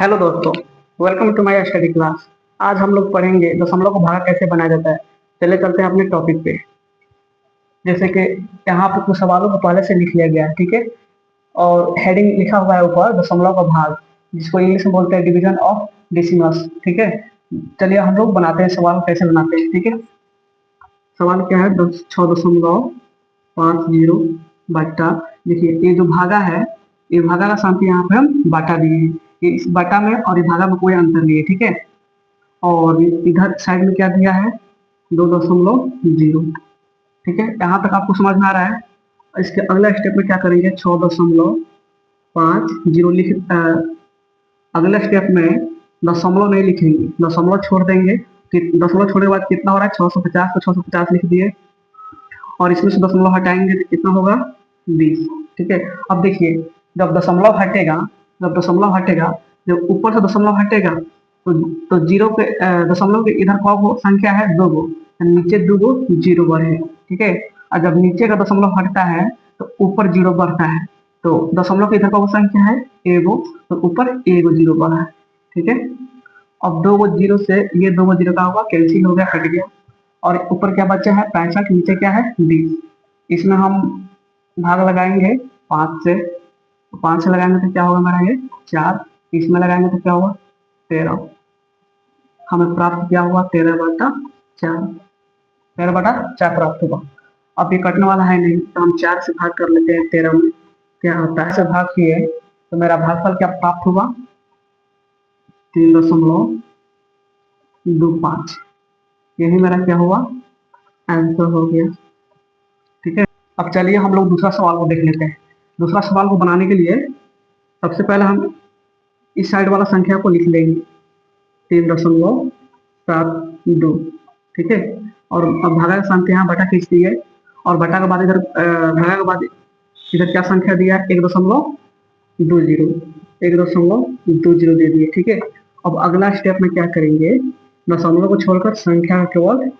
Hello दोस्तों, welcome to my study class. आज हम लोग पढ़ेंगे दशमलव को भागा कैसे बनाया जाता है। चले चलते हैं अपने टॉपिक पे। जैसे कि यहाँ पे कुछ सवालों को पहले से लिख लिया गया है, ठीक है। और हेडिंग लिखा हुआ है ऊपर दशमलव का भाग, जिसको इंग्लिश में बोलते हैं डिवीजन ऑफ डेसिमल्स, ठीक है। चलिए हम लोग बनाते हैं, सवाल कैसे बनाते हैं, ठीक है। सवाल क्या है, 6.50 बट्टा। देखिए ये जो भागा है, ये भागा का शांति यहाँ पे हम बाटा दिए हैं। ये इस बाटा में और ये भागा में कोई अंतर नहीं है, ठीक है। और इधर साइड में क्या दिया है, 2.0, ठीक है। यहाँ तक आपको समझ में आ रहा है। इसके अगला स्टेप में क्या करेंगे, 6.50 लिख अगले स्टेप में दशमलव नहीं लिखेंगे, दशमलव छोड़ देंगे। दशमलव छोड़ने के बाद कितना हो रहा है, 650, तो 650 लिख दिए। और इसमें से दशमलव हटाएंगे तो कितना होगा, 20, ठीक है। अब देखिए, जब दशमलव हटेगा, जब ऊपर से दशमलव हटेगा तो जीरो के दशमलव के इधर कौन संख्या है, दो गो, नीचे दो गो जीरो बढ़ेगा, ठीक है। और जब नीचे का दशमलव हटता है तो ऊपर जीरो बढ़ता है। तो दशमलव के इधर कौन संख्या है, एगो, तो ऊपर एगो जीरो बढ़ा है, ठीक है। अब दो गो जीरो से ये दो गो जीरो का होगा, कैंसिल हो गया, कट गया। और ऊपर क्या बचा है, 65, नीचे क्या है, 20। इसमें हम भाग लगाएंगे 5 से, तो 5 से लगाएंगे तो क्या होगा हमारा, ये 4। इसमें लगाएंगे तो क्या होगा, 13। हमें प्राप्त क्या हुआ, 13/4, 13/4 प्राप्त हुआ। अब ये कटने वाला है नहीं, तो हम 4 से भाग कर लेते हैं 13 में, क्या होता है, से भाग किए तो मेरा भागफल क्या प्राप्त हुआ, 3.25। यही मेरा क्या हुआ, आंसर हो गया, ठीक है। अब चलिए हम लोग दूसरा सवाल को देख लेते हैं। दूसरा सवाल को बनाने के लिए सबसे पहले हम इस साइड वाला संख्या को लिख लेंगे, 3.72, ठीक है। और अब भागा का संख्या यहाँ बटा खींच दी है, और बटा के बाद इधर भागा के बाद इधर क्या संख्या दिया है, 1.20, 1.20 दे दिए, ठीक है। अब अगला स्टेप में क्या करेंगे, दशमलव को छोड़कर संख्या केवल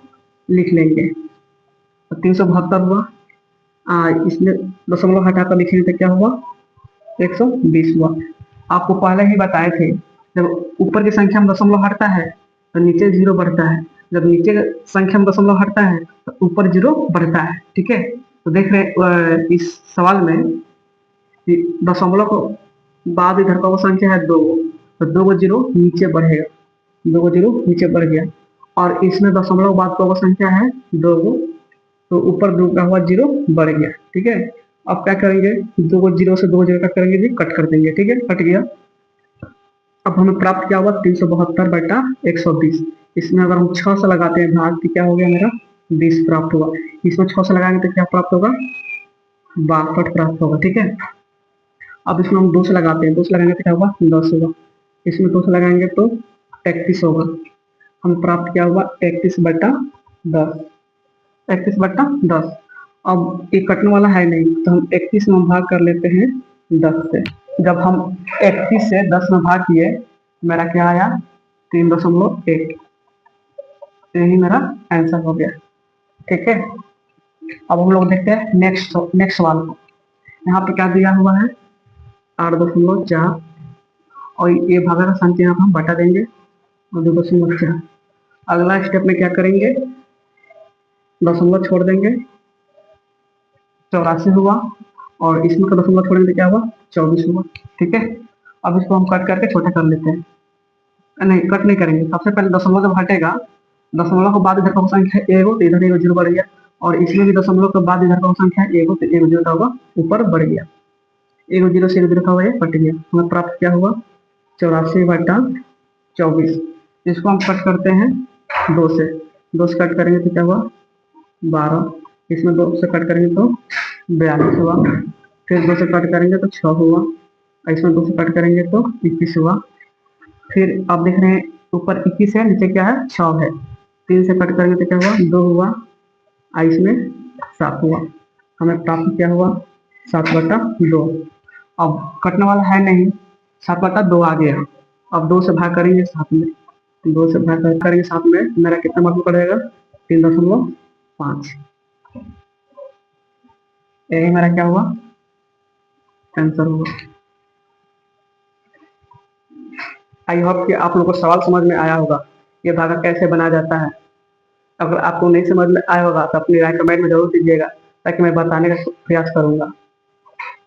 लिख लेंगे। तो 372 हुआ, इसमें दशमलव हटाकर लिखेंगे तो क्या हुआ, 120 हुआ। आपको पहले ही बताए थे, जब ऊपर की संख्या में दशमलव हटता है तो नीचे जीरो बढ़ता है, जब नीचे संख्या में दशमलव हटता है तो ऊपर जीरो बढ़ता है, ठीक है। तो देख रहे इस सवाल में दशमलव को बाद इधर का वो संख्या है दो, तो दो गो जीरो नीचे बढ़ेगा, दो गो जीरो नीचे बढ़ गया। और इसमें दशमलव बाद का वो संख्या है दो गो, तो ऊपर दो का हुआ जीरो बढ़ गया, ठीक है। अब क्या करेंगे, दो गो जीरो से दो गो जीरो कट करेंगे जी, कट कर देंगे, ठीक है, कट गया। अब हमें प्राप्त क्या हुआ, 372/120। इसमें अगर हम 6 से लगाते हैं भाग तो क्या हो गया, मेरा 20 प्राप्त हुआ। इसमें 6 से लगाएंगे तो क्या प्राप्त होगा, 62 प्राप्त होगा, ठीक है। अब इसमें हम 2 से लगाते हैं, 2 से लगाएंगे तो क्या होगा, 10 होगा। इसमें 2 से लगाएंगे तो 31 होगा। हम प्राप्त क्या हुआ, 31/10, 31/10। अब ये कटने वाला है नहीं, तो हम 31 में भाग कर लेते हैं 10 से। जब हम 31 से 10 में भाग किए, मेरा क्या आया, 3.1। यही मेरा आंसर हो गया, ठीक है। अब हम लोग देखते हैं नेक्स्ट सवाल को। यहाँ पे क्या दिया हुआ है, 8.4, और ये भागा का संख्या यहाँ पर हम बटा देंगे, और 2.4। अगला स्टेप में क्या करेंगे, दशमलव छोड़ देंगे, 84 हुआ। और इसमें का दशमलव छोड़ेंगे तो क्या हुआ, 24 हुआ, ठीक है। अब इसको हम कट करके छोटा कर लेते हैं, नहीं कट नहीं करेंगे। सबसे पहले दशमलव जब हटेगा, दशमलव के बाद इधर का संख्या एगो, तो इधर एगो जीरो बढ़ गया। और इसमें भी दशमलव के बाद इधर का संख्या एगो, तो एगो जीरो का होगा, ऊपर बढ़ गया। एगो जीरो से एगो जीरो का हुआ, ये कट गया। हमें प्राप्त क्या हुआ, 84/24। इसको हम कट करते हैं 2 से, 2 से कट करेंगे तो क्या हुआ, 12। इसमें 2 से कट करेंगे तो 42 हुआ। फिर 2 से कट करेंगे तो 6 हुआ, और इसमें 2 से कट करेंगे तो 21 हुआ। फिर आप देख रहे हैं ऊपर 21 है, नीचे क्या है, 6 है। 3 से कट करेंगे तो क्या हुआ, 2 हुआ, और इसमें 7 हुआ। हमें प्राप्त क्या हुआ, 7/2। अब कटने वाला है नहीं, 7/2 आ गया। अब 2 से भाग करेंगे 7 में, 2 से भाग करेंगे 7 में, मेरा कितना मार्क पड़ेगा, 3.5। यही मेरा क्या हुआ, आंसर हुआ। आई होप कि आप लोगों को सवाल समझ में आया होगा, ये भागा कैसे बनाया जाता है। अगर आपको नहीं समझ में आया होगा तो अपनी राय कमेंट में ज़रूर दीजिएगा, ताकि मैं बताने का प्रयास करूँगा।